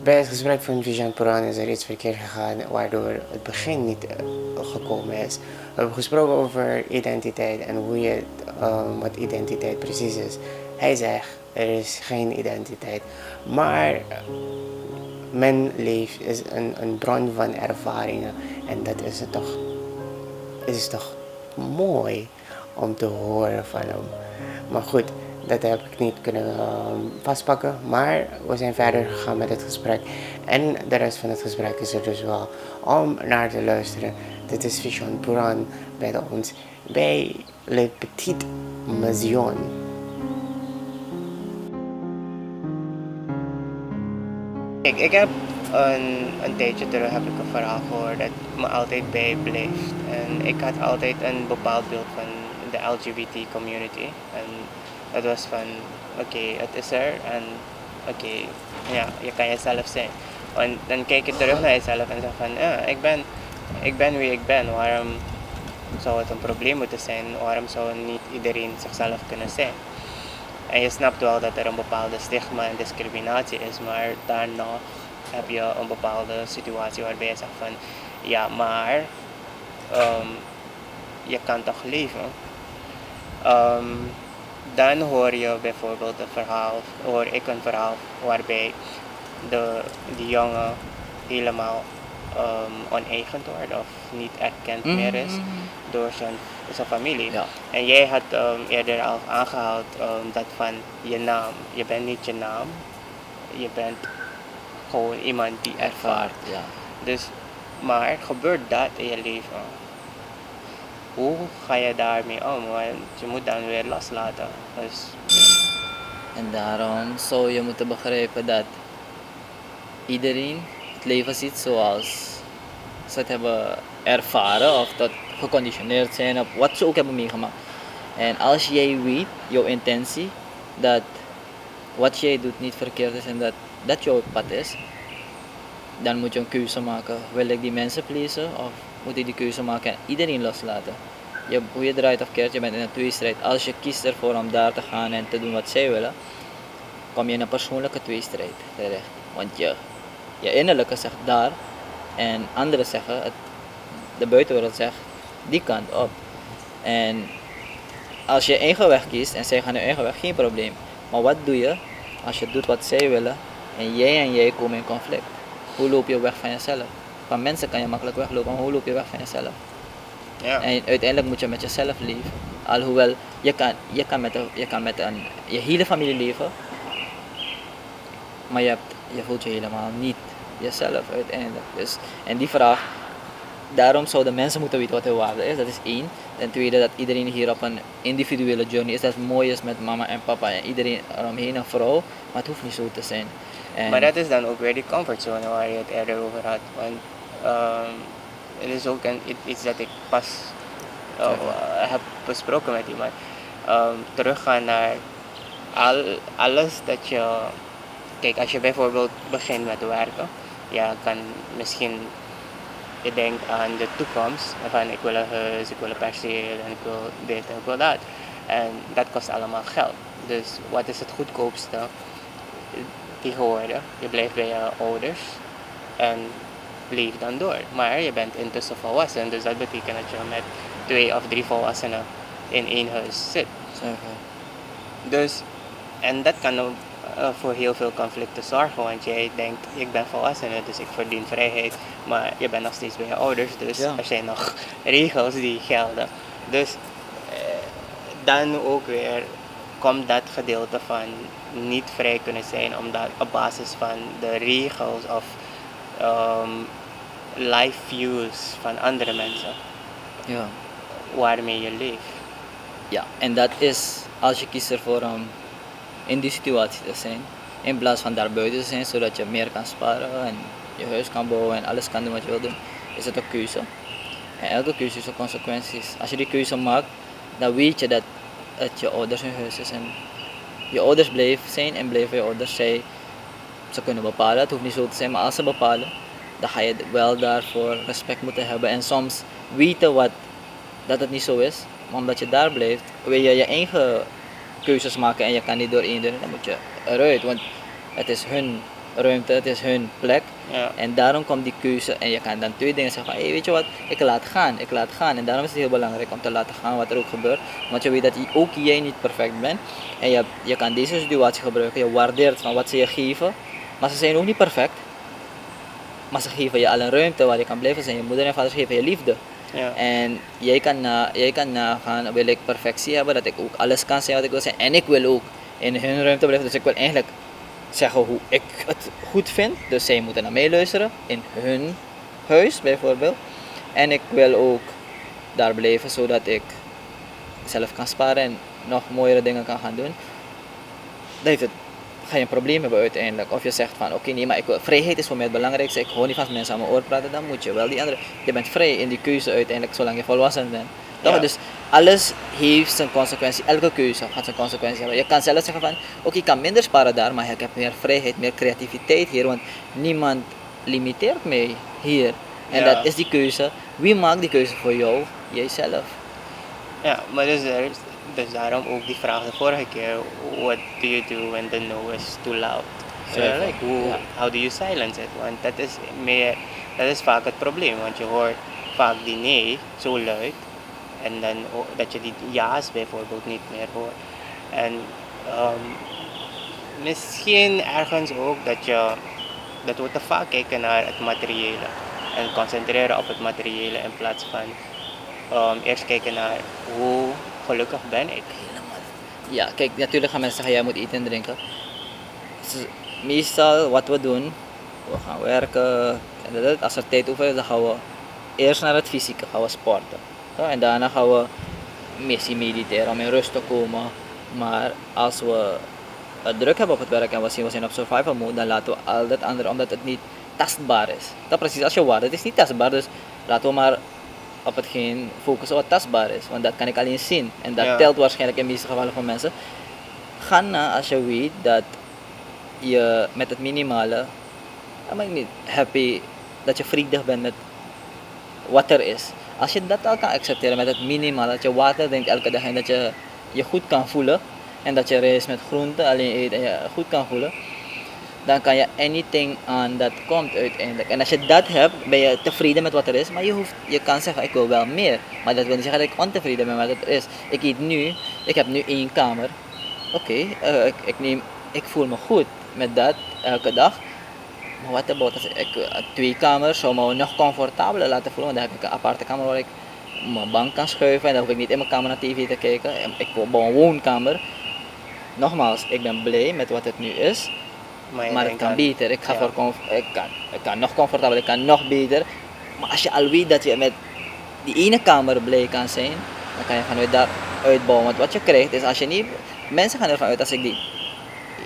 Bij het gesprek van Vishant Poeran is er iets verkeerd gegaan waardoor het begin niet gekomen is. We hebben gesproken over identiteit en hoe je wat identiteit precies is. Hij zegt er is geen identiteit, maar men leeft is een bron van ervaringen en dat is toch mooi om te horen van hem. Maar goed, dat heb ik niet kunnen vastpakken. Maar we zijn verder gegaan met het gesprek. En de rest van het gesprek is er dus wel om naar te luisteren. Dit is Vishant Poeran bij ons bij Le Petit Maison. Kijk, ik heb een tijdje terug heb ik een verhaal gehoord dat me altijd bijblijft. En ik had altijd een bepaald beeld van de LGBT community. En dat was van, oké, het is er en oké, ja, je kan jezelf zijn. Want dan kijk je terug naar jezelf en zeg van, ja, ik ben wie ik ben. Waarom zou het een probleem moeten zijn? Waarom zou niet iedereen zichzelf kunnen zijn? En je snapt wel dat er een bepaalde stigma en discriminatie is, maar daarna heb je een bepaalde situatie waarbij je zegt van, ja, maar je kan toch leven. Dan hoor je bijvoorbeeld hoor ik een verhaal waarbij die jongen helemaal oneigend wordt of niet erkend meer is door zijn familie. Ja. En jij had eerder al aangehaald dat van je naam. Je bent niet je naam, je bent gewoon iemand die ervaart. Ja. Dus, maar gebeurt dat in je leven? Hoe ga je daarmee om? Want je moet dan weer loslaten. Dus, En daarom zou je moeten begrijpen dat iedereen het leven ziet zoals ze het hebben ervaren of dat geconditioneerd zijn op wat ze ook hebben meegemaakt. En als jij weet, jouw intentie, dat wat jij doet niet verkeerd is en dat jouw pad is, dan moet je een keuze maken. Wil ik die mensen pleasen of moet ik die keuze maken en iedereen loslaten? Hoe je draait of keert, je bent in een tweestrijd. Als je kiest ervoor om daar te gaan en te doen wat zij willen, kom je in een persoonlijke tweestrijd terecht. Want je innerlijke zegt daar en anderen zeggen, de buitenwereld zegt die kant op. En als je eigen weg kiest en zij gaan hun eigen weg, geen probleem. Maar wat doe je als je doet wat zij willen en jij komen in conflict? Hoe loop je weg van jezelf? Van mensen kan je makkelijk weglopen, maar hoe loop je weg van jezelf? ja. En uiteindelijk moet je met jezelf leven. Alhoewel, je kan met je hele familie leven, maar je voelt je helemaal niet jezelf uiteindelijk. Dus, en die vraag, daarom zouden mensen moeten weten wat hun waarde is, dat is één. Ten tweede dat iedereen hier op een individuele journey is, dat het mooi is met mama en papa en iedereen eromheen een vrouw, maar het hoeft niet zo te zijn. En maar dat is dan ook weer die comfortzone waar je het eerder over had. Want het is ook iets dat ik pas heb besproken met iemand. Teruggaan naar alles dat je... Kijk, als je bijvoorbeeld begint met werken, ja, kan misschien je denkt aan de toekomst. Van ik wil een huis, ik wil een perceel en ik wil dit en ik wil dat. En dat kost allemaal geld. Dus wat is het goedkoopste tegenwoordig? Je blijft bij je ouders en leef dan door. Maar je bent intussen volwassen, dus dat betekent dat je met 2 of 3 volwassenen in één huis zit. Dus, en dat kan ook voor heel veel conflicten zorgen, want jij denkt, ik ben volwassene, dus ik verdien vrijheid, maar je bent nog steeds bij je ouders, dus er zijn nog regels die gelden. Dus dan ook weer komt dat gedeelte van niet vrij kunnen zijn, omdat op basis van de regels of life views van andere mensen waarmee je leeft. Ja, en dat is als je kiest ervoor om in die situatie te zijn, in plaats van daar buiten te zijn, zodat je meer kan sparen en je huis kan bouwen en alles kan doen wat je wil doen, is het een keuze. En elke keuze heeft consequenties. Als je die keuze maakt, dan weet je dat het je ouders hun huis is en je ouders blijven zijn en blijven je ouders zijn. Ze kunnen bepalen, het hoeft niet zo te zijn, maar als ze bepalen, dan ga je wel daarvoor respect moeten hebben en soms weten dat het niet zo is, maar omdat je daar blijft, wil je je eigen keuzes maken en je kan niet door één deur, dan moet je eruit, want het is hun ruimte, het is hun plek. Ja. En daarom komt die keuze en je kan dan 2 dingen zeggen van, hey, weet je wat, ik laat gaan. En daarom is het heel belangrijk om te laten gaan wat er ook gebeurt. Want je weet dat ook jij niet perfect bent. En je kan deze situatie gebruiken, je waardeert van wat ze je geven. Maar ze zijn ook niet perfect. Maar ze geven je al een ruimte waar je kan blijven zijn. Je moeder en vader geven je liefde. Ja. En jij kan nagaan, wil ik perfectie hebben, dat ik ook alles kan zijn wat ik wil zijn. En ik wil ook in hun ruimte blijven. Dus ik wil eigenlijk zeggen hoe ik het goed vind. Dus zij moeten naar mij luisteren, in hun huis bijvoorbeeld. En ik wil ook daar blijven, zodat ik zelf kan sparen en nog mooiere dingen kan gaan doen. Ga je een probleem hebben uiteindelijk. Of je zegt van oké, nee, maar vrijheid is voor mij het belangrijkste. Ik hou niet van mensen aan mijn oor praten, dan moet je wel die andere. Je bent vrij in die keuze uiteindelijk, zolang je volwassen bent. Toch? Ja. Dus alles heeft zijn consequentie. Elke keuze gaat zijn consequentie hebben. Je kan zelf zeggen van oké, ik kan minder sparen daar, maar ik heb meer vrijheid, meer creativiteit hier. Want niemand limiteert mij hier. En Ja. dat is die keuze. Wie maakt die keuze voor jou? Jijzelf. Ja, maar dus daarom ook die vraag de vorige keer, what do you do when the no is too loud? So, Zeker. like, Ja. how do you silence it? Want dat is vaak het probleem, want je hoort vaak die nee zo luid en dan dat je die ja's bijvoorbeeld niet meer hoort. En misschien ergens ook dat we te vaak kijken naar het materiële en concentreren op het materiële in plaats van eerst kijken naar hoe gelukkig ben ik. Ja, kijk, natuurlijk gaan mensen zeggen, jij moet eten en drinken. Meestal wat we doen, we gaan werken, als er tijd over is, dan gaan we eerst naar het fysieke, gaan we sporten. Ja, en daarna gaan we missie mediteren om in rust te komen. Maar als we het druk hebben op het werk en we zien we zijn op survival mode, dan laten we al dat andere, omdat het niet tastbaar is. Dat precies als je waarde, het is niet tastbaar, dus laten we maar op hetgeen focussen wat tastbaar is. Want dat kan ik alleen zien. En dat telt waarschijnlijk in de meeste gevallen voor mensen. Ga na als je weet dat je met het minimale, niet happy, dat je vredig bent met wat er is. Als je dat al kan accepteren met het minimale, dat je water drinkt elke dag en dat je je goed kan voelen. En dat je rijst met groenten alleen eet en je goed kan voelen. Dan kan je anything aan dat komt uiteindelijk. En als je dat hebt, ben je tevreden met wat er is. Maar je kan zeggen, ik wil wel meer. Maar dat wil niet zeggen dat ik ontevreden ben met wat er is. Ik heb nu 1 kamer. Oké, ik voel me goed met dat elke dag. Maar wat about als ik 2 kamers zou me nog comfortabeler laten voelen. Want dan heb ik een aparte kamer waar ik mijn bank kan schuiven. En dan hoef ik niet in mijn kamer naar tv te kijken. Ik bouw een woonkamer. Nogmaals, ik ben blij met wat het nu is. Maar het kan beter. Ik kan nog comfortabeler, ik kan nog beter. Maar als je al weet dat je met die ene kamer blij kan zijn, dan kan je vanuit daar uitbouwen. Want wat je krijgt is, als je niet... Mensen gaan ervan uit, als ik die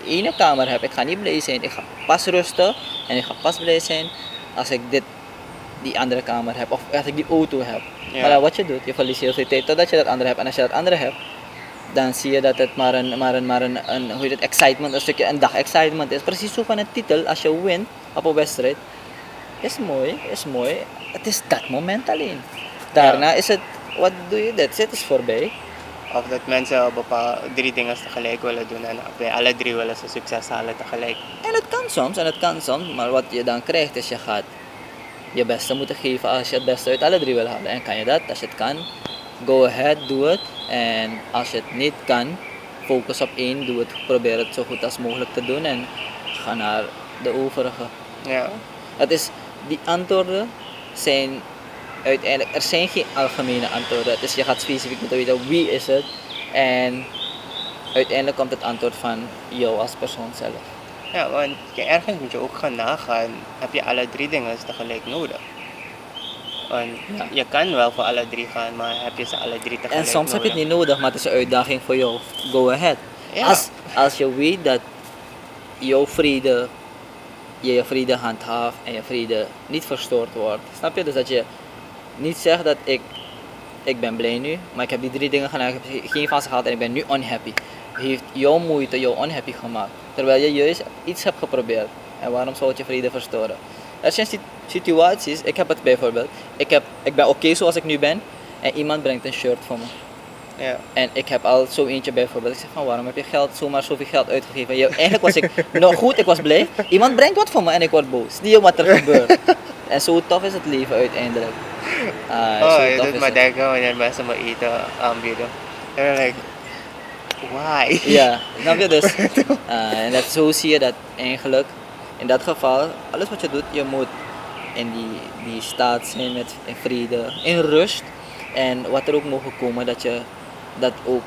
ene kamer heb, ik ga niet blij zijn. Ik ga pas rusten en ik ga pas blij zijn als ik die andere kamer heb. Of als ik die auto heb. Ja. Maar dan wat je doet, je verliest heel veel tijd totdat je dat andere hebt. En als je dat andere hebt, dan zie je dat het maar een hoe heet het, excitement, een dag excitement is. Precies zo van een titel, als je wint op een wedstrijd. Is mooi. Het is dat moment alleen. Daarna is het, wat doe je, that's it, is voorbij. Of dat mensen 3 dingen tegelijk willen doen en bij alle 3 willen ze succes halen tegelijk. En het kan soms, maar wat je dan krijgt is, je gaat je beste moeten geven als je het beste uit alle 3 wil halen. En kan je dat, als je het kan, go ahead, doe het. En als je het niet kan, focus op 1, doe het, probeer het zo goed als mogelijk te doen en ga naar de overige. Ja. Het is, die antwoorden zijn uiteindelijk, er zijn geen algemene antwoorden. Het is, je gaat specifiek moeten weten wie is het en uiteindelijk komt het antwoord van jou als persoon zelf. Ja, want ergens moet je ook gaan nagaan, heb je alle 3 dingen tegelijk nodig? Want je kan wel voor alle 3 gaan, maar heb je ze alle 3 tegelijk En soms heb je nodig? het niet nodig, maar het is een uitdaging voor jou. Go ahead. Ja. Als je weet dat jouw vrede, je vrede handhaaft en je vrede niet verstoord wordt. Snap je? Dus dat je niet zegt dat ik ben blij nu, maar ik heb die 3 dingen gedaan, ik heb geen van ze gehad en ik ben nu unhappy. Heeft jouw moeite jou unhappy gemaakt, terwijl je juist iets hebt geprobeerd. En waarom zou het je vrede verstoren? Er zijn situaties, ik heb het bijvoorbeeld, ik ben oké zoals ik nu ben en iemand brengt een shirt voor me. Ja. En ik heb al zo eentje bijvoorbeeld. Ik zeg van, waarom heb je zomaar zoveel geld uitgegeven? Eigenlijk was ik nog goed, ik was blij. Iemand brengt wat voor me en ik word boos. Zie je wat er gebeurt? En zo tof is het leven uiteindelijk. Zo Je tof doet is me het. denken wanneer mensen me eten aanbieden. They're like, why? Ja, snap je dus? En zo zie je dat eigenlijk, in dat geval, alles wat je doet, je moet in die staat zijn met in vrede, in rust. En wat er ook mogen komen, dat je dat ook,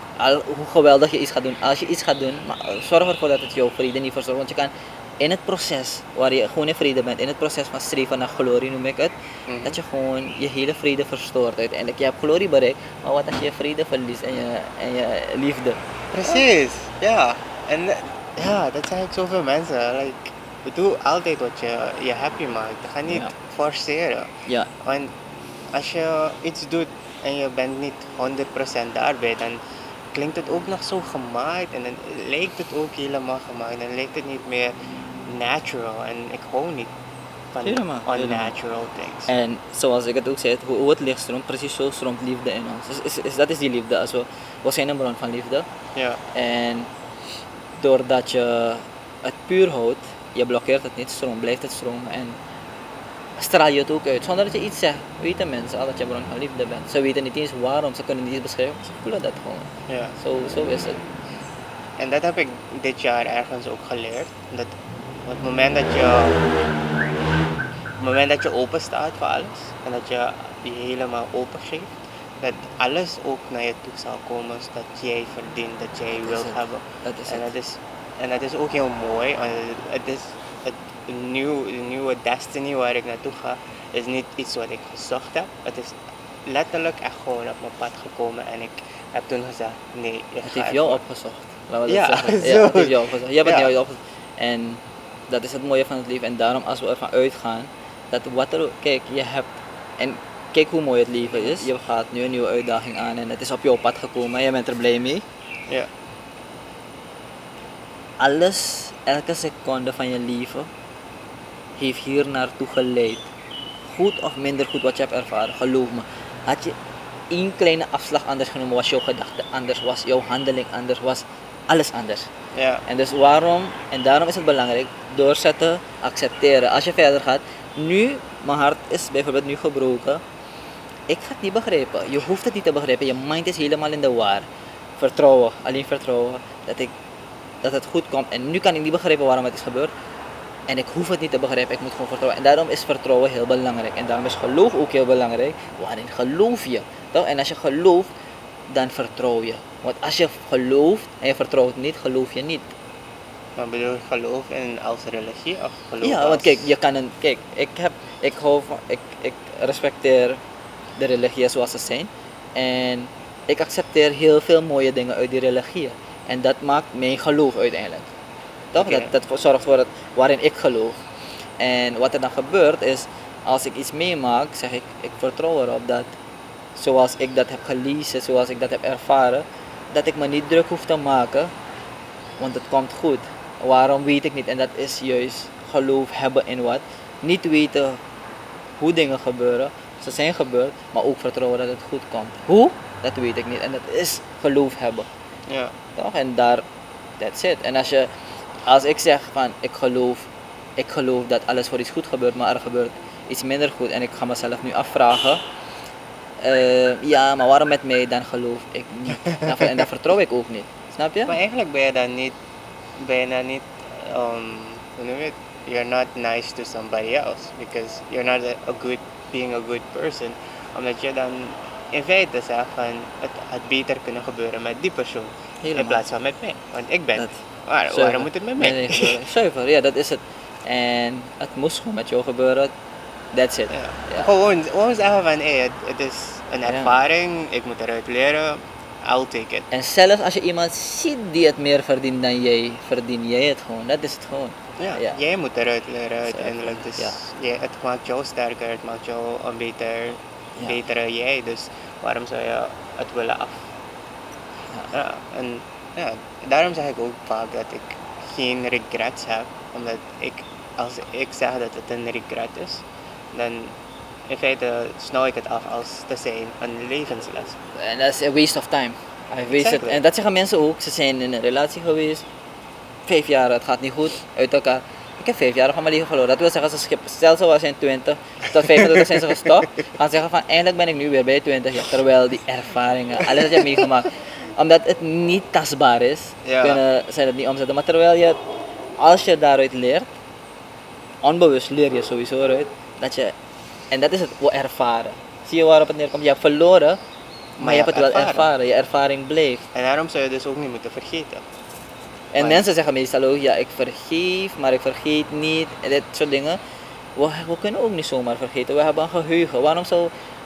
hoe geweldig je iets gaat doen, als je iets gaat doen, maar zorg ervoor dat het jouw vrede niet verzorgt. Want je kan in het proces, waar je gewoon in vrede bent, in het proces van streven naar glorie noem ik het, dat je gewoon je hele vrede verstoort uiteindelijk. Je hebt glorie bereikt, maar wat als je je vrede verliest en je liefde? Precies, ja. En ja, dat zijn zoveel mensen. Like, doe altijd wat je happy maakt. Ga niet Ja. forceren. Ja, Want als je iets doet en je bent niet 100% daarbij, dan klinkt het ook nog zo gemaakt en dan lijkt het ook helemaal gemaakt. Dan lijkt het niet meer natural. En ik hou niet van helemaal. unnatural things. En zoals ik het ook zei, hoe het licht stroomt, precies zo stroomt liefde in ons. Dus dat is die liefde. We zijn een bron van liefde. Ja, En doordat je het puur houdt, je blokkeert het niet, blijft het stromen. En straal je het ook uit, zonder dat je iets zegt. Weten mensen al dat je bron van liefde bent. Ze weten niet eens waarom, ze kunnen niet eens beschrijven, ze voelen dat gewoon. ja. Zo is het. En dat heb ik dit jaar ergens ook geleerd. Dat op het moment dat je open staat voor alles en dat je je helemaal open geeft, dat alles ook naar je toe zal komen dat jij verdient, dat jij wilt hebben. Dat is En het. dat is ook heel mooi. Want het is een nieuwe destiny waar ik naartoe ga, is niet iets wat ik gezocht heb. Het is letterlijk echt gewoon op mijn pad gekomen en ik heb toen gezegd, nee, ik Het ga heeft jou ervoor. opgezocht. Laten we Ja, dat zeggen. zo. Ja, het heeft jou opgezocht. Je hebt het Ja. jou opgezocht. En dat is het mooie van het leven. En daarom als we ervan uitgaan, dat wat er ook, kijk, je hebt, en kijk hoe mooi het leven is. Je gaat nu een nieuwe uitdaging aan en het is op jouw pad gekomen en je bent er blij mee. Ja, Alles, elke seconde van je leven heeft hier naartoe geleid. Goed of minder goed wat je hebt ervaren, geloof me. Had je één kleine afslag anders genomen, was jouw gedachte anders, was jouw handeling anders, was alles anders. ja, En dus daarom is het belangrijk, doorzetten, accepteren. Als je verder gaat, nu, mijn hart is bijvoorbeeld nu gebroken. Ik ga het niet begrijpen. Je hoeft het niet te begrijpen. Je mind is helemaal in de war. Vertrouwen, alleen vertrouwen dat het goed komt. En nu kan ik niet begrijpen waarom het is gebeurd. En ik hoef het niet te begrijpen, ik moet gewoon vertrouwen. En daarom is vertrouwen heel belangrijk. En daarom is geloof ook heel belangrijk. Waarin geloof je? Toch? En als je gelooft, dan vertrouw je. Want als je gelooft en je vertrouwt niet, geloof je niet. maar bedoel je geloof in als religie of geloof Ja, als... want kijk, je kan ik respecteer de religieën zoals ze zijn. En ik accepteer heel veel mooie dingen uit die religieën. En dat maakt mijn geloof uiteindelijk. Toch? Oké. Dat zorgt voor het waarin ik geloof. En wat er dan gebeurt is, als ik iets meemaak, zeg ik vertrouw erop dat zoals ik dat heb gelezen, zoals ik dat heb ervaren, dat ik me niet druk hoef te maken, want het komt goed. Waarom weet ik niet? En dat is juist geloof hebben in wat. Niet weten hoe dingen gebeuren, ze zijn gebeurd, maar ook vertrouwen dat het goed komt. Hoe? Dat weet ik niet. En dat is geloof hebben. Ja, Toch? En that's it. En als ik zeg van ik geloof dat alles voor iets goed gebeurt, maar er gebeurt iets minder goed en ik ga mezelf nu afvragen, ja, maar waarom met mij, dan geloof ik niet. En dan vertrouw ik ook niet. Snap je? maar eigenlijk ben je dan niet, hoe noem je het? You're not nice to somebody else because you're not being a good person. Omdat je dan in feite zegt van het had beter kunnen gebeuren met die persoon Helemaal. in plaats van met mij. Want ik ben, Dat- waarom Zuiver. moet het met mij? Nee, gebeuren. Zuiver, ja, dat is het. En het moest gewoon met jou gebeuren. That's it. Ja. Ja. Gewoon zeggen van het is een Ja. ervaring, ik moet eruit leren, I'll take it. En zelfs als je iemand ziet die het meer verdient dan jij, verdien jij het gewoon. Dat is het gewoon. Ja, Ja. jij moet eruit leren uiteindelijk. Dus Ja. het maakt jou sterker, het maakt jou een Ja. betere jij. Dus waarom zou je het willen af? Ja, en ja, daarom zeg ik ook vaak dat ik geen regrets heb. Omdat als ik zeg dat het een regret is, dan in feite snauw ik het af als te zijn een levensles. En dat is a waste of time. Hij weet het. Exactly. En dat zeggen mensen ook. Ze zijn in een relatie geweest. 5 jaar, het gaat niet goed. Uit elkaar. Ik heb 5 jaar van mijn leven verloren. Dat wil zeggen, stel ze was in 20 tot 25 zijn ze gestopt. Gaan zeggen van eindelijk ben ik nu weer bij 20 jaar. Terwijl die ervaringen, alles wat je hebt meegemaakt. Omdat het niet tastbaar is, Ja. kunnen zij dat niet omzetten. Maar terwijl je, als je daaruit leert, onbewust leer je sowieso eruit. Dat je, en dat is het ervaren. Zie je waarop het neerkomt? Je hebt verloren, maar je hebt het wel ervaren. Je ervaring blijft. En daarom zou je dus ook niet moeten vergeten. En Maar- mensen zeggen meestal ook, ja ik vergeef, maar ik vergeet niet. En dit soort dingen. We kunnen ook niet zomaar vergeten. We hebben een geheugen.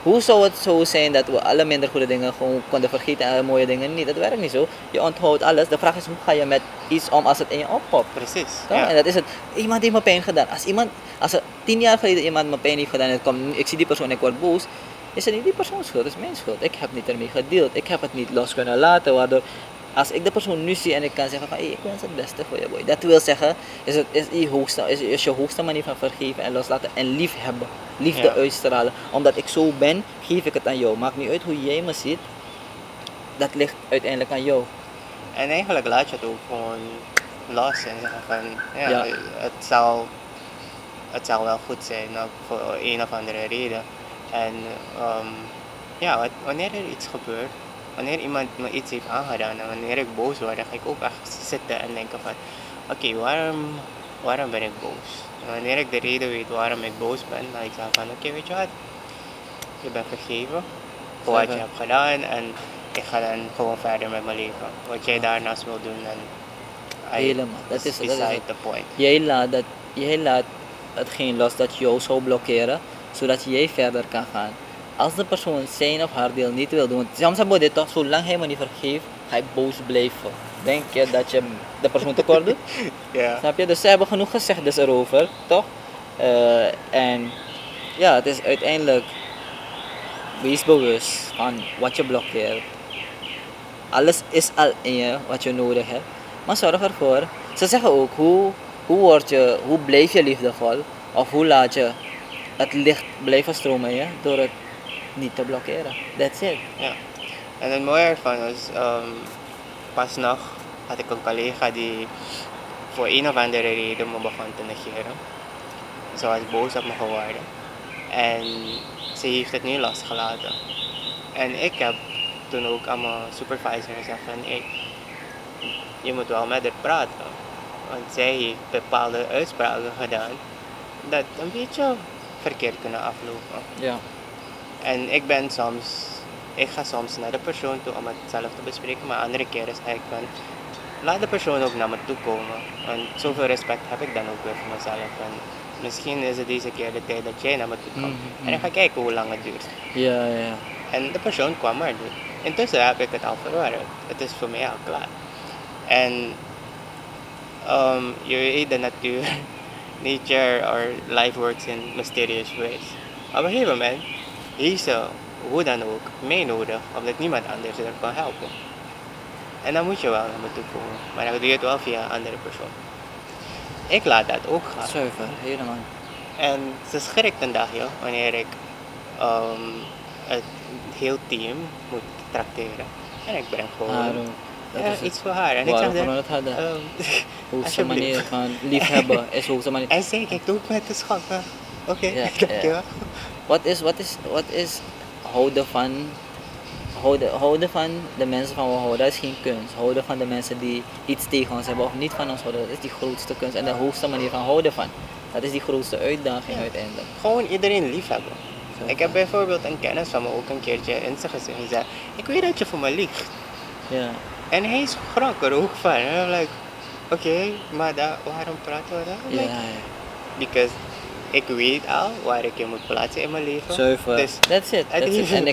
Hoe zou het zo zijn dat we alle minder goede dingen gewoon konden vergeten en alle mooie dingen niet? Dat werkt niet zo. Je onthoudt alles. De vraag is, hoe ga je met iets om als het in je oppopt? Precies. Toch? Ja. En dat is het. Iemand heeft me pijn gedaan. Als er 10 jaar geleden iemand me pijn heeft gedaan en ik zie die persoon en ik word boos, is het niet die persoons schuld, het is mijn schuld. Ik heb niet ermee gedeeld. Ik heb het niet los kunnen laten, waardoor als ik de persoon nu zie en ik kan zeggen van hey, ik wens het beste voor je boy. Dat wil zeggen, is je hoogste manier van vergeven en loslaten en liefhebben. Liefde Ja. uitstralen. Omdat ik zo ben, geef ik het aan jou. Maakt niet uit hoe jij me ziet. Dat ligt uiteindelijk aan jou. En eigenlijk laat je het ook gewoon los en zeggen van ja, Ja. het zal wel goed zijn voor een of andere reden. En ja, wanneer er iets gebeurt, wanneer iemand me iets heeft aangedaan en wanneer ik boos word, dan ga ik ook echt zitten en denken van oké, waarom ben ik boos? En wanneer ik de reden weet waarom ik boos ben, dan ik zeg van oké, weet je wat, je bent vergeven voor wat je Zeker. hebt gedaan en ik ga dan gewoon verder met mijn leven. Wat jij daarnaast wil doen en Helemaal. Dat is beside het. the point. Jij laat hetgeen los dat jou zou blokkeren, zodat jij verder kan gaan. Als de persoon zijn of haar deel niet wil doen, want soms hebben we dit toch, zolang hij me niet vergeeft, ga ik boos blijven. Denk je dat je de persoon tekort doet? Ja. Snap je? Dus ze hebben genoeg gezegd dus erover, toch? En ja, het is uiteindelijk, wees bewust van wat je blokkeert. Alles is al in je wat je nodig hebt. Maar zorg ervoor. Ze zeggen ook, hoe blijf je liefdevol? Of hoe laat je het licht blijven stromen in je? Door het niet te blokkeren. That's it. Ja. En het mooie ervan is, pas nog had ik een collega die voor een of andere reden me begon te negeren. Ze was boos op me geworden. En ze heeft het nu losgelaten. En ik heb toen ook aan mijn supervisor gezegd van hey, je moet wel met haar praten. Want zij heeft bepaalde uitspraken gedaan dat een beetje verkeerd kunnen aflopen. Ja. En ik ga soms naar de persoon toe om het zelf te bespreken, maar andere keren zeg ik van, laat de persoon ook naar me toe komen. Want zoveel respect heb ik dan ook weer voor mezelf. En misschien is het deze keer de tijd dat jij naar me toe komt. En dan ga ik kijken hoe lang het duurt. Ja, ja. En de persoon kwam er dus. Intussen heb ik het al verwerkt. Het is voor mij al klaar. En je weet de natuur, nature or life works in mysterious ways. Op een gegeven moment heeft ze, hoe dan ook, mij nodig, omdat niemand anders er kan helpen. En dan moet je wel naar me toe komen, maar dan doe je het wel via een andere persoon. Ik laat dat ook gaan. Zuiver, helemaal. En ze schrikt een dagje wanneer ik het heel team moet trakteren. En ik breng gewoon Daarom. Dat ja, is het. iets voor haar. En ik Waarom zeg we haar, het hadden. Hoogste alsjeblieft. manier van liefhebben is hoogste manier. En zij kijkt ook met de schatten. Oké, Ja, dankjewel. Wat is houden van de mensen van we houden, dat is geen kunst. Houden van de mensen die iets tegen ons hebben of niet van ons houden, dat is die grootste kunst. En de hoogste manier van houden van, dat is die grootste uitdaging Ja. uiteindelijk. Gewoon iedereen liefhebben. Zo. Ik heb bijvoorbeeld een kennis van me ook een keertje in zijn gezicht gezegd, ik weet dat je voor me liegt. Ja, En hij schrok er ook van. En I'm like, oké, maar waarom praten we daar? ja, Like, ja. because ik weet al waar ik je moet plaatsen in mijn leven. Zuiver. Dus That's it. het is- En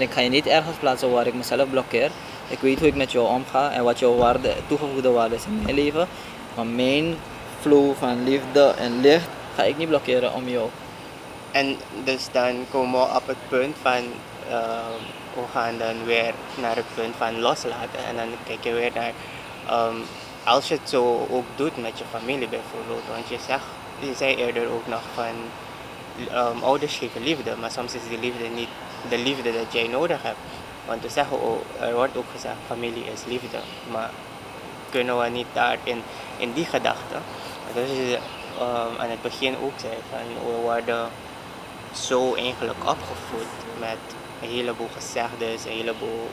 ik ga je niet ergens plaatsen waar ik mezelf blokkeer. Ik weet hoe ik met jou omga en wat jouw toegevoegde waarde is in mijn leven. Maar mijn flow van liefde en licht ga ik niet blokkeren om jou. En dus dan komen we op het punt van, we gaan dan weer naar het punt van loslaten. En dan kijk je weer naar, als je het zo ook doet met je familie bijvoorbeeld. Want je zei eerder ook nog van, ouders geven liefde, maar soms is die liefde niet de liefde dat jij nodig hebt. Want we zeggen ook, er wordt ook gezegd, familie is liefde. Maar kunnen we niet daar in die gedachte, dat is aan het begin ook zei, van we worden zo eigenlijk opgevoed met een heleboel gezegdes, een heleboel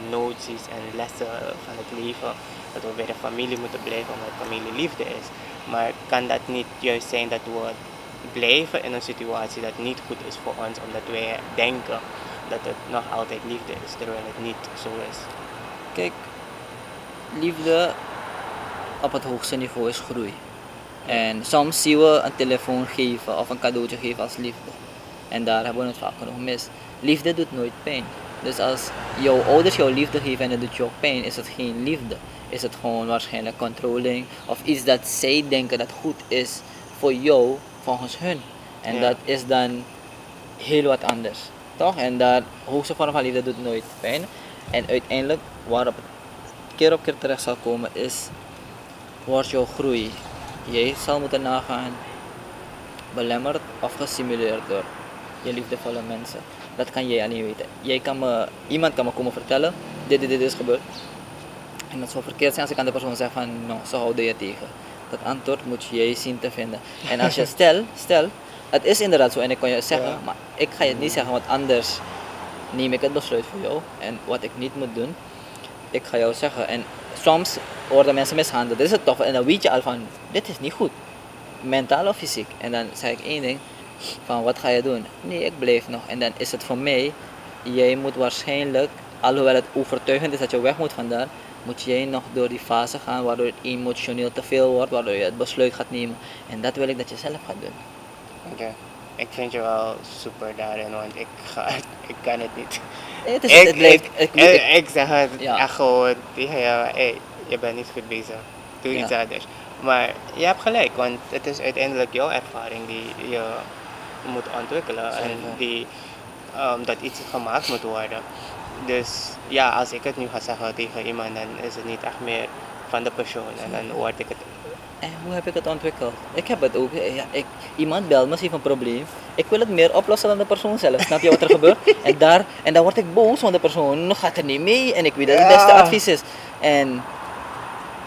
noties en lessen van het leven. Dat we bij de familie moeten blijven omdat familie liefde is. Maar kan dat niet juist zijn dat we blijven in een situatie dat niet goed is voor ons, omdat wij denken dat het nog altijd liefde is, terwijl het niet zo is. Kijk, liefde op het hoogste niveau is groei. En soms zien we een telefoon geven of een cadeautje geven als liefde. En daar hebben we het vaak genoeg mis. Liefde doet nooit pijn. Dus als jouw ouders jou liefde geven en het doet jou pijn, is het geen liefde. Is het gewoon waarschijnlijk controlling of iets dat zij denken dat goed is voor jou volgens hun. En Ja. dat is dan heel wat anders. Toch? En daar hoogste vorm van liefde doet nooit pijn. En uiteindelijk waarop het keer op keer terecht zal komen is, wordt jouw groei. Jij zal moeten nagaan, belemmerd of gestimuleerd door je liefdevolle mensen. Dat kan jij alleen weten. Iemand kan me komen vertellen, dit is gebeurd. En dat zou verkeerd zijn als ik aan de persoon zeg van, no, zo houden je tegen. Dat antwoord moet jij zien te vinden. En als je, stel, het is inderdaad zo en ik kan je zeggen, Ja. maar ik ga je het niet zeggen, want anders neem ik het besluit voor jou. En wat ik niet moet doen, ik ga jou zeggen. En soms worden mensen mishandeld, dat is het toch. En dan weet je al van, dit is niet goed. Mentaal of fysiek. En dan zeg ik één ding, van wat ga je doen? Nee, ik blijf nog. En dan is het voor mij, jij moet waarschijnlijk, alhoewel het overtuigend is dat je weg moet vandaan, moet jij nog door die fase gaan waardoor het emotioneel te veel wordt, waardoor je het besluit gaat nemen. En dat wil ik dat je zelf gaat doen. Oké. Ik vind je wel super daarin, want ik kan het niet. Nee, het blijft, Ik zeg het Ja. echt gewoon tegen jou, hey, je bent niet goed bezig. Doe iets Ja. anders. Maar je hebt gelijk, want het is uiteindelijk jouw ervaring die je moet ontwikkelen. En Zeker. die, dat iets gemaakt moet worden. Dus ja, als ik het nu ga zeggen tegen iemand, dan is het niet echt meer van de persoon. En dan word ik het. En hoe heb ik het ontwikkeld? Ik heb het ook. Ja, iemand belt me, ze heeft een probleem. Ik wil het meer oplossen dan de persoon zelf. Snap je wat er gebeurt? En dan word ik boos, want de persoon gaat er niet mee. En ik weet dat het beste Ja. advies is. En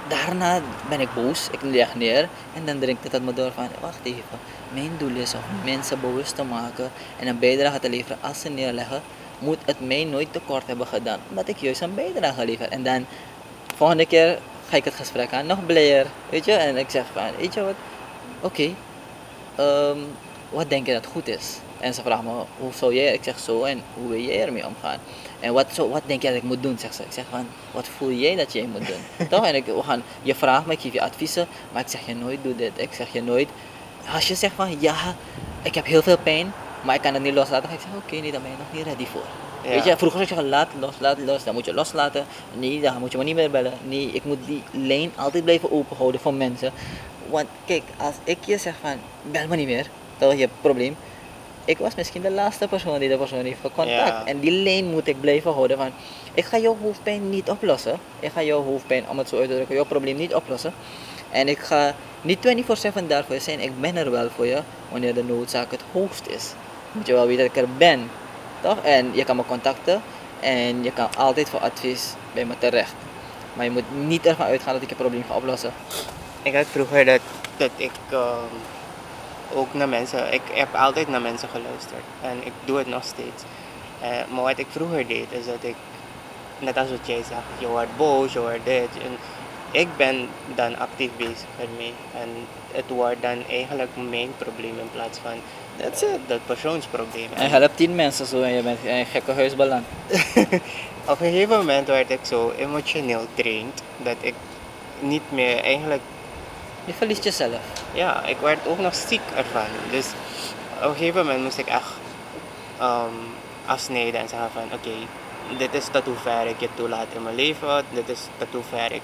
daarna ben ik boos, ik leg neer. En dan dringt het me door van, wacht even. Mijn doel is om mensen bewust te maken en een bijdrage te leveren. Als ze neerleggen, moet het mij nooit tekort hebben gedaan. Omdat ik juist een bijdrage lever. En dan, volgende keer ga ik het gesprek aan, nog blijer, weet je. En ik zeg van, weet je wat, oké, wat denk je dat goed is? En ze vragen me, hoe zou jij, ik zeg zo, en hoe wil jij ermee omgaan? En wat denk je dat ik moet doen, zegt ze. Ik zeg van, wat voel jij dat jij moet doen? Toch? En je vraagt me, ik geef je adviezen, maar ik zeg je nooit, doe dit. Ik zeg je nooit, als je zegt van, ja, ik heb heel veel pijn, maar ik kan het niet loslaten, ga ik zeggen, oké, nee, daar ben je nog niet ready voor. Ja. Weet je, vroeger zei ik, laat los, dan moet je loslaten. Nee, dan moet je me niet meer bellen. Nee, ik moet die lijn altijd blijven openhouden voor mensen. Want kijk, als ik je zeg van, bel me niet meer, toch, je hebt een probleem. Ik was misschien de laatste persoon die de persoon heeft gecontact. Ja. En die lijn moet ik blijven houden van, ik ga jouw hoofdpijn niet oplossen. Ik ga jouw hoofdpijn, om het zo uit te drukken, jouw probleem niet oplossen. En ik ga niet 24/7 daar voor je zijn. Ik ben er wel voor je wanneer de noodzaak het hoogst is. Moet je wel weten dat ik er ben. Toch? En je kan me contacten en je kan altijd voor advies bij me terecht. Maar je moet niet ervan uitgaan dat ik je probleem ga oplossen. Ik had vroeger dat ik ook naar mensen, ik heb altijd naar mensen geluisterd en ik doe het nog steeds. Maar wat ik vroeger deed is dat ik, net als wat jij zegt, je wordt boos, je wordt dit. En ik ben dan actief bezig ermee en het wordt dan eigenlijk mijn probleem in plaats van That's it. dat persoonsprobleem. En helpt 10 mensen zo en je bent in een gekke huis beland. Op een gegeven moment werd ik zo emotioneel drained dat ik niet meer eigenlijk. Je verliest jezelf. Ja, ik werd ook nog ziek ervan. Dus op een gegeven moment moest ik echt afsnijden en zeggen van oké, dit is tot hoe ver ik je toelaat in mijn leven, dit is tot hoe ver ik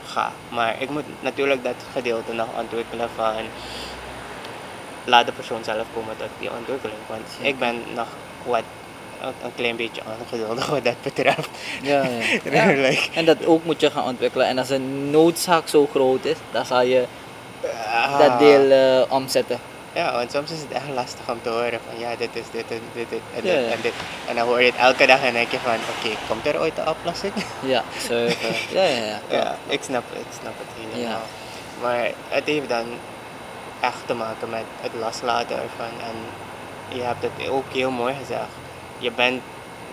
ga. Maar ik moet natuurlijk dat gedeelte nog ontwikkelen van laat de persoon zelf komen tot die ontwikkeling. Want Zeker. ik ben nog een klein beetje ongeduldig wat dat betreft. Ja. Like, En dat ook moet je gaan ontwikkelen. En als een noodzaak zo groot is, dan zal je dat deel omzetten. Ja, want soms is het echt lastig om te horen van ja, dit is dit en dit en Ja, dit ja. en dit. En dan hoor je het elke dag en denk je van oké, komt er ooit een oplossing? Ja, zuiver. Ja, klopt. Ja, ik snap het helemaal. Ja. Maar het heeft dan echt te maken met het loslaten ervan. En je hebt het ook heel mooi gezegd. Je bent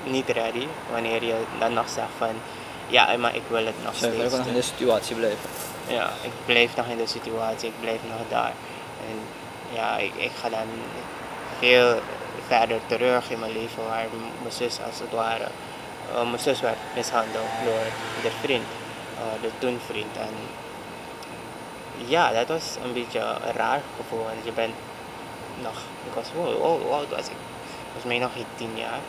niet ready wanneer je dan nog zegt van ja, maar ik wil het nog Zuiver, ik steeds wil nog in doen. de situatie blijven. Ja, ik blijf nog in de situatie, ik blijf nog daar. En ja, ik ga dan veel verder terug in mijn leven waar mijn zus als het ware, mijn zus werd mishandeld door de vriend, de toen vriend. En ja, dat was een beetje een raar gevoel, want je bent nog, ik was, hoe oud was ik? Volgens mij nog geen 10 jaar.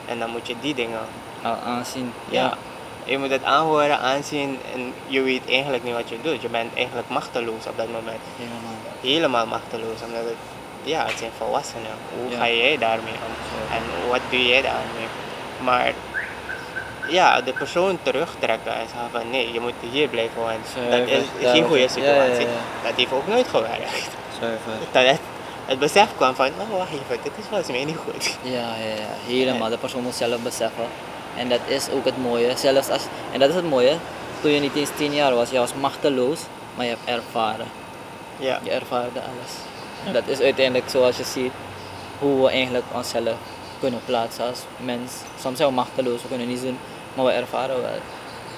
En dan moet je die dingen, Al aanzien. ja, je moet het aanhoren, aanzien en je weet eigenlijk niet wat je doet. Je bent eigenlijk machteloos op dat moment. Helemaal. Helemaal machteloos, omdat het zijn volwassenen. Hoe Ja. ga jij daarmee om? Zo. En wat doe jij daarmee? Maar ja, de persoon terugtrekken en zeggen van nee, je moet hier blijven, want dat is geen goede situatie. Ja. Dat heeft ook nooit gewerkt. Zuiver. Dat het besef kwam van, oh wacht even, dit is volgens mij niet goed. Ja, helemaal. De persoon moet zelf beseffen. En dat is ook het mooie. Zelfs als, en dat is het mooie. Toen je niet eens 10 jaar was, je was machteloos, maar je hebt ervaren. Ja, Je ervaarde alles. En dat is uiteindelijk zoals je ziet, hoe we eigenlijk onszelf kunnen plaatsen als mens. Soms zijn we machteloos, we kunnen niets doen, maar we ervaren wel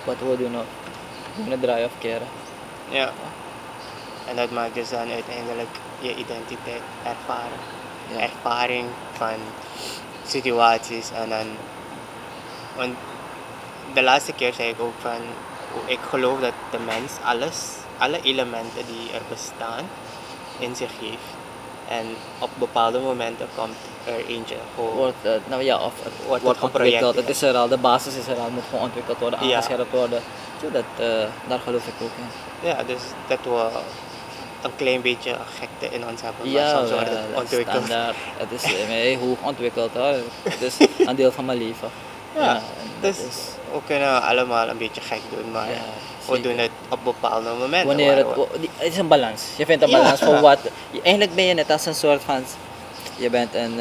wat we doen of we kunnen draaien of keren. ja. En dat maakt dus dan uiteindelijk je identiteit ervaren. Ja. Ervaring van situaties en dan, want de laatste keer zei ik ook van, ik geloof dat de mens alle elementen die er bestaan, in zich heeft. En op bepaalde momenten komt er eentje gewoon. Wordt, of het wordt ontwikkeld. geprojecteerd. Het is er al, de basis is er al, moet gewoon ontwikkeld worden, Ja. aangescherpt worden. Zo, daar geloof ik ook in. Ja, dus dat we een klein beetje gekte in ons hebben, maar Ja, soms wordt wel, het dat is ontwikkeld. standaard. Het is mij hoog ontwikkeld hoor. Het is een deel van mijn leven. Ja, en dus dat is, we kunnen allemaal een beetje gek doen, maar ja, we zeker. doen het op bepaalde momenten. Wanneer waar het is een balans. Je vindt een Ja. balans voor wat. Eigenlijk ben je net als een soort van. Je bent een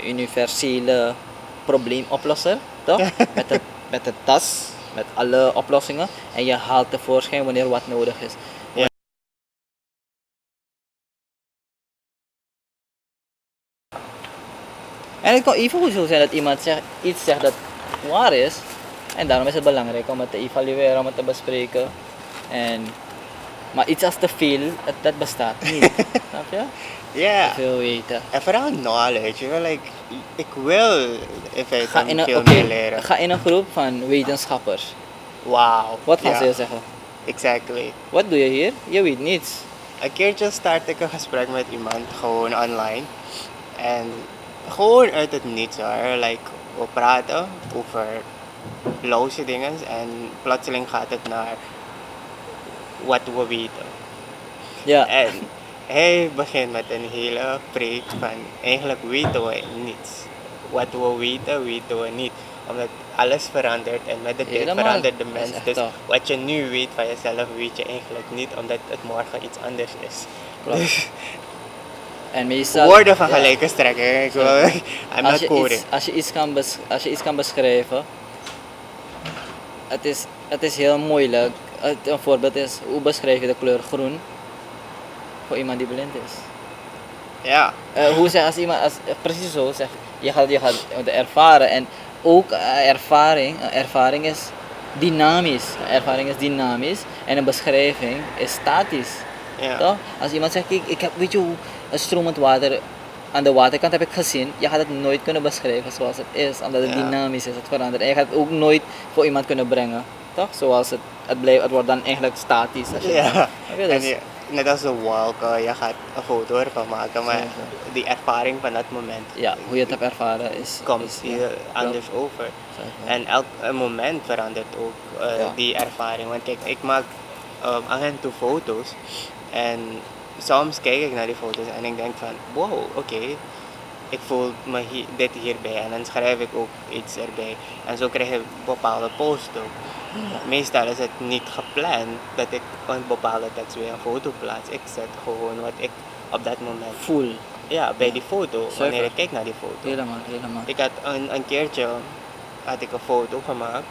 universele probleemoplosser, toch? met een tas, met alle oplossingen. En je haalt tevoorschijn wanneer wat nodig is. Ja. En het kan even goed zo zijn dat iemand iets zegt dat waar is. En daarom is het belangrijk om het te evalueren, om het te bespreken. Maar iets als te veel, dat bestaat niet. Snap je? Ja, Te veel weten. en vooral knowledge. Ik wil in feite Ga in, veel oké, meer leren. ga in een groep van wetenschappers. Wauw. Wat gaan ja, ze zeggen? Exactly. Wat doe je hier? Je weet niets. Een keertje start ik een gesprek met iemand, gewoon online. En gewoon uit het niets hoor. Like, we praten over loze dingen en plotseling gaat het naar wat we weten. Ja. En hij begint met een hele preek van eigenlijk weten we niets. Wat we weten, weten we niet. Omdat alles verandert en met de tijd Helemaal. verandert de Dat is mens. echt Dus toch. wat je nu weet van jezelf, weet je eigenlijk niet, omdat het morgen iets anders is. Klopt. Dus En meestal. woorden van ja, gelijke strekken. Ik wil, I'm als not je, quoting. als je iets kan beschrijven, het is heel moeilijk. Een voorbeeld is, hoe beschrijf je de kleur groen voor iemand die blind is? Ja, Hoe zeg als iemand, precies zo zeg, je gaat het ervaren en ook ervaring is dynamisch. Ervaring is dynamisch en een beschrijving is statisch. ja. Toch? Als iemand zegt, kijk, ik heb, weet je hoe, een stromend water aan de waterkant heb ik gezien, je gaat het nooit kunnen beschrijven zoals het is, omdat het Ja. dynamisch is, het verandert. En je gaat het ook nooit voor iemand kunnen brengen, toch? Zoals het wordt dan eigenlijk statisch. Als je Ja, Oké, en dus- net als de walk, je gaat een foto ervan maken, maar Zeker. die ervaring van dat moment ja, hoe je het hebt ervaren is komt ja, heel anders over. zeker. En elk moment verandert ook Ja. die ervaring. Want kijk, ik maak af en toe foto's en soms kijk ik naar die foto's en ik denk van, wow, oké, ik voel me dit hierbij en dan schrijf ik ook iets erbij. En zo krijg je bepaalde posts ook. Meestal is het niet gepland dat ik een bepaalde tekst bij een foto plaats. Ik zet gewoon wat ik op dat moment. Full. Ja, bij Ja. die foto, Zuiver. wanneer ik kijk naar die foto. Helemaal. Ik had een keertje had ik een foto gemaakt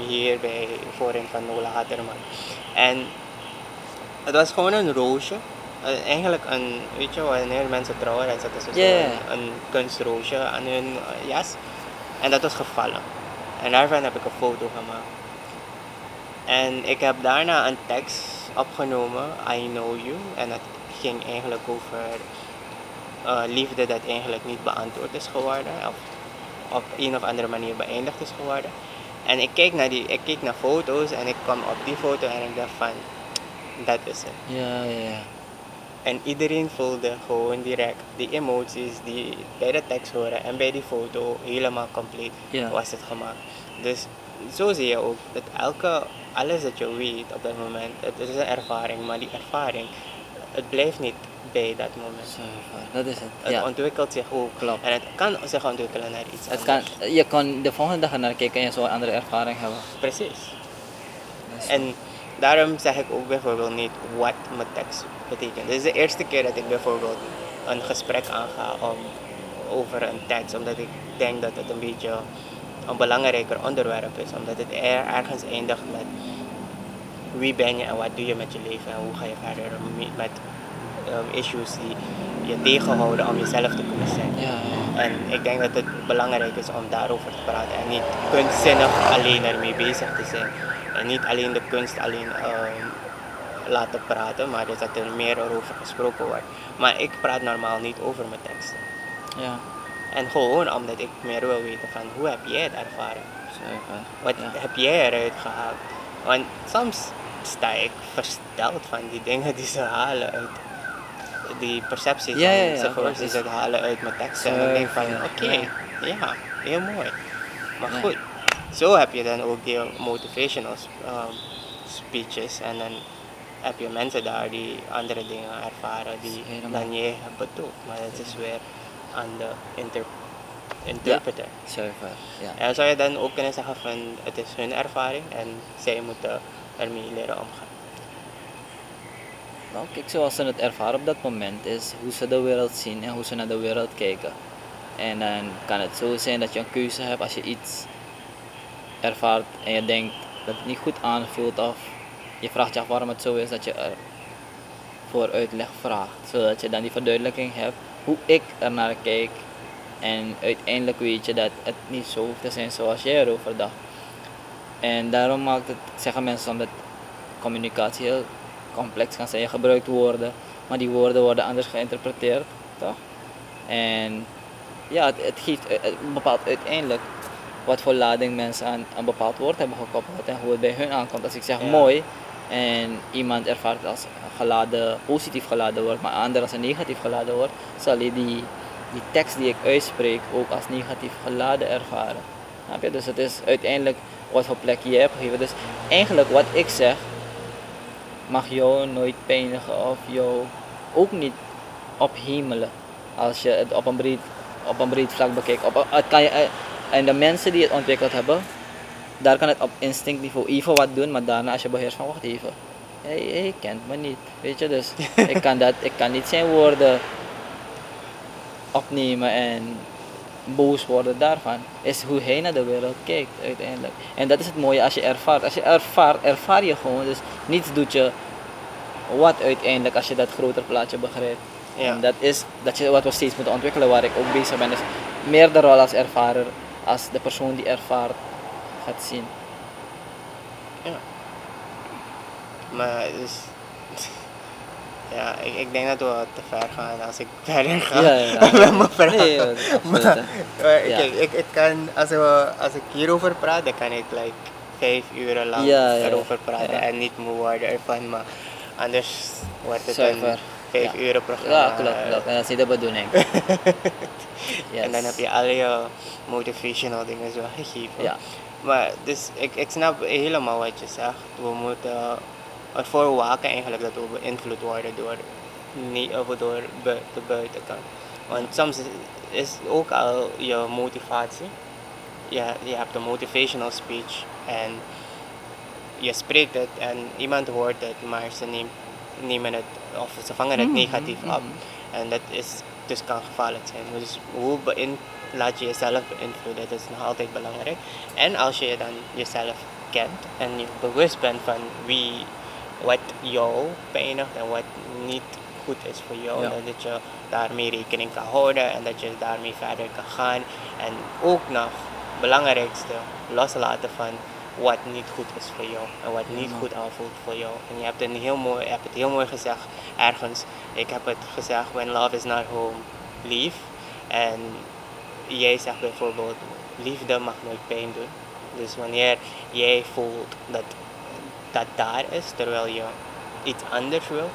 hier voorin van Nola Hatterman. En het was gewoon een roosje. Eigenlijk weet je, wanneer mensen trouwen, dan zetten ze zo een kunstroosje aan hun jas. En dat was gevallen. En daarvan heb ik een foto gemaakt. En ik heb daarna een tekst opgenomen, I Know You. En dat ging eigenlijk over liefde dat eigenlijk niet beantwoord is geworden. Of op een of andere manier beëindigd is geworden. En ik keek naar foto's en ik kwam op die foto en ik dacht van, dat is het. Ja. En iedereen voelde gewoon direct die emoties die bij de tekst horen en bij die foto helemaal compleet was het gemaakt. Dus zo zie je ook dat alles dat je weet op dat moment, het is een ervaring, maar die ervaring, het blijft niet bij dat moment. Zuiver, dat is het. Het ontwikkelt zich ook. Klopt. En het kan zich ontwikkelen naar iets anders. Je kan de volgende dag naar kijken en je zou een andere ervaring hebben. Precies. En daarom zeg ik ook bijvoorbeeld niet wat mijn tekst betekent. Dit is de eerste keer dat ik bijvoorbeeld een gesprek aanga over een tekst, omdat ik denk dat het een beetje een belangrijker onderwerp is, omdat het ergens eindigt met wie ben je en wat doe je met je leven en hoe ga je verder met issues die je tegenhouden om jezelf te kunnen zijn. Ja. En ik denk dat het belangrijk is om daarover te praten en niet kunstzinnig alleen ermee bezig te zijn. En niet alleen de kunst laten praten, maar dus dat er meer over gesproken wordt. Maar ik praat normaal niet over mijn teksten. Ja. En gewoon omdat ik meer wil weten van hoe heb jij het ervaren? Zuiver. Wat heb jij eruit gehaald? Want soms sta ik versteld van die dingen die ze halen uit die percepties die ze halen uit mijn teksten. En ik denk van oké, heel mooi. Maar goed, zo heb je dan ook die motivational speeches en dan heb je mensen daar die andere dingen ervaren die dan jij hebt bedoeld. Maar het is weer aan de interpreter. Zuiver, ja. En zou je dan ook kunnen zeggen van het is hun ervaring en zij moeten ermee leren omgaan? Nou, kijk, zoals ze het ervaren op dat moment is hoe ze de wereld zien en hoe ze naar de wereld kijken. En dan kan het zo zijn dat je een keuze hebt als je iets ervaart en je denkt dat het niet goed aanvoelt of je vraagt je af waarom het zo is, dat je er voor uitleg vraagt. Zodat je dan die verduidelijking hebt hoe ik er naar kijk. En uiteindelijk weet je dat het niet zo hoeft te zijn zoals jij erover dacht. En daarom maakt het, zeggen mensen soms dat communicatie heel complex kan zijn. Je gebruikt woorden, maar die woorden worden anders geïnterpreteerd, toch? En ja, het bepaalt uiteindelijk wat voor lading mensen aan een bepaald woord hebben gekoppeld en hoe het bij hun aankomt. Als ik zeg mooi en iemand ervaart het als positief geladen woord, maar een ander als een negatief geladen woord, zal je die tekst die ik uitspreek ook als negatief geladen ervaren. Snap je? Dus het is uiteindelijk wat voor plek je hebt gegeven. Dus eigenlijk wat ik zeg mag jou nooit pijnigen of jou ook niet ophemelen als je het op een breed vlak bekijkt. En de mensen die het ontwikkeld hebben, daar kan het op instinctniveau even wat doen, maar daarna als je beheerst van wacht even, hij kent me niet, weet je, dus ik kan niet zijn woorden opnemen en boos worden daarvan, is hoe hij naar de wereld kijkt uiteindelijk. En dat is het mooie als je ervaart. Als je ervaar je gewoon, dus niets doet je wat uiteindelijk als je dat groter plaatje begrijpt. Ja. En dat is wat we steeds moeten ontwikkelen, waar ik ook bezig ben. Dus meer de rol als ervarer, als de persoon die ervaart gaat zien. Ja. Maar dus ja, ik denk dat we te ver gaan als ik verder ga met mijn vragen. Kijk, het kan, als ik hierover praat, dan kan ik 5 uren lang erover praten en niet moe worden ervan, maar anders wordt het een 5 uren programma. Ja, klopt. En dat is niet de bedoeling. En dan heb je al je motivational dingen zo gegeven. Ja. Maar dus ik snap helemaal wat je zegt. We moeten ervoor waken eigenlijk dat we beïnvloed worden door de buitenkant. Want soms is ook al je motivatie. Je hebt een motivational speech en je spreekt het en iemand hoort het, maar ze nemen het of ze vangen het negatief op. En dat is dus kan gevaarlijk zijn. Dus laat je jezelf beïnvloeden, dat is nog altijd belangrijk. En als je dan jezelf kent en je bewust bent van wat jou pijnigt en wat niet goed is voor jou, Ja. dat je daarmee rekening kan houden en dat je daarmee verder kan gaan. En ook nog, belangrijkste, loslaten van wat niet goed is voor jou en wat niet goed aanvoelt voor jou. En je hebt het heel mooi gezegd ergens. Ik heb het gezegd, when love is not home, leave. En jij zegt bijvoorbeeld, liefde mag nooit pijn doen. Dus wanneer jij voelt dat daar is, terwijl je iets anders wilt,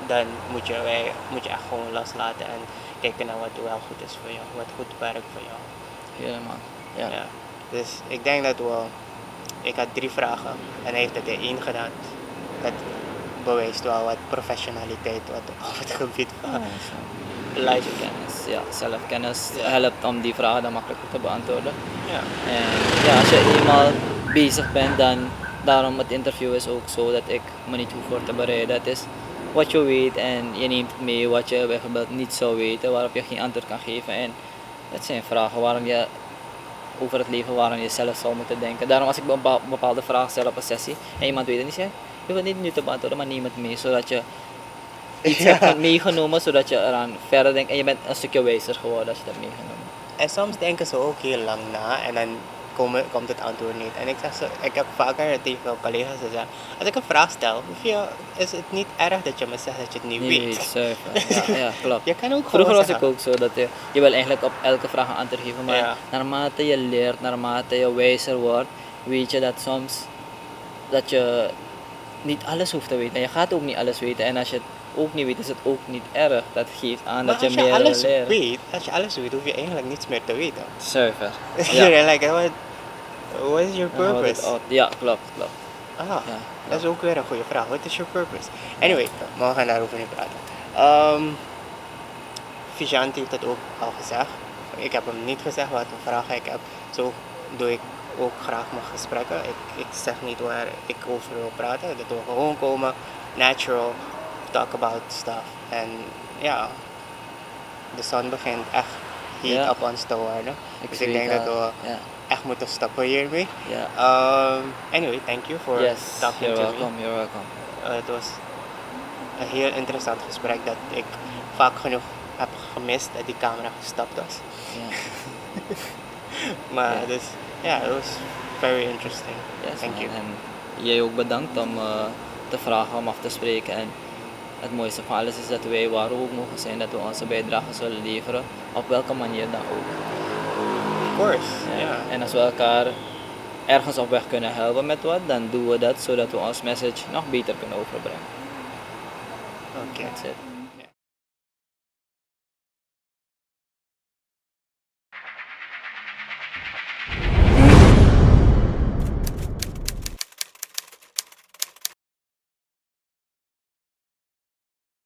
dan moet je echt gewoon loslaten en kijken naar wat wel goed is voor jou, wat goed werkt voor jou. Helemaal. Ja. Ja. Dus ik denk dat ik had 3 vragen en hij heeft het in 1 gedaan. Dat bewijst wel wat professionaliteit op het gebied van life. Kennis, ja, zelfkennis helpt om die vragen dan makkelijker te beantwoorden. Ja. En ja, als je eenmaal bezig bent, dan daarom het interview is ook zo dat ik me niet hoef voor te bereiden. Het is wat je weet en je neemt mee wat je bijvoorbeeld niet zou weten, waarop je geen antwoord kan geven. En dat zijn vragen waarom je over het leven waarom je zelf zou moeten denken. Daarom als ik een bepaalde vraag stel op een sessie en iemand weet het niet, zeg je hoeft het niet nu te beantwoorden, maar neem het mee, zodat je iets hebt meegenomen, zodat je eraan verder denkt en je bent een stukje wijzer geworden als je dat hebt meegenomen. En soms denken ze ook heel lang na en dan komt het antwoord niet. En ik heb vaker tegen collega's gezegd, als ik een vraag stel, is het niet erg dat je me zegt dat je het niet weet. Zuiver. Ja, klopt. Je kan ook Vroeger was zeggen. ik ook zo dat je wil eigenlijk op elke vraag een antwoord geven, maar naarmate je leert, naarmate je wijzer wordt, weet je dat soms dat je niet alles hoeft te weten. En je gaat ook niet alles weten. En als je het ook niet weet, is het ook niet erg. Dat geeft aan dat je meer leert. Als je alles weet, hoef je eigenlijk niets meer te weten. Zuiver. You're like, what is your purpose? Ja, klopt. Dat is ook weer een goede vraag. What is your purpose? Anyway, maar we gaan daarover niet praten. Vishant heeft het ook al gezegd. Ik heb hem niet gezegd wat voor vragen ik heb. Zo doe ik ook graag mijn gesprekken. Ik zeg niet waar ik over wil praten. Dat we gewoon komen, natural, talk about stuff. En ja, de zon begint echt heat op ons te worden. Dus ik denk dat we echt moeten stoppen hiermee. Anyway, thank you for talking to me. You're welcome. Het was een heel interessant gesprek dat ik vaak genoeg heb gemist dat die camera gestapt was. Maar dus, it was very interesting. Thank you. En jij ook bedankt om te vragen om af te spreken. En het mooiste van alles is dat wij waar we ook mogen zijn, dat we onze bijdrage zullen leveren, op welke manier dan ook. Of course, En als we elkaar ergens op weg kunnen helpen met wat, dan doen we dat, zodat we ons message nog beter kunnen overbrengen. Okay. That's it.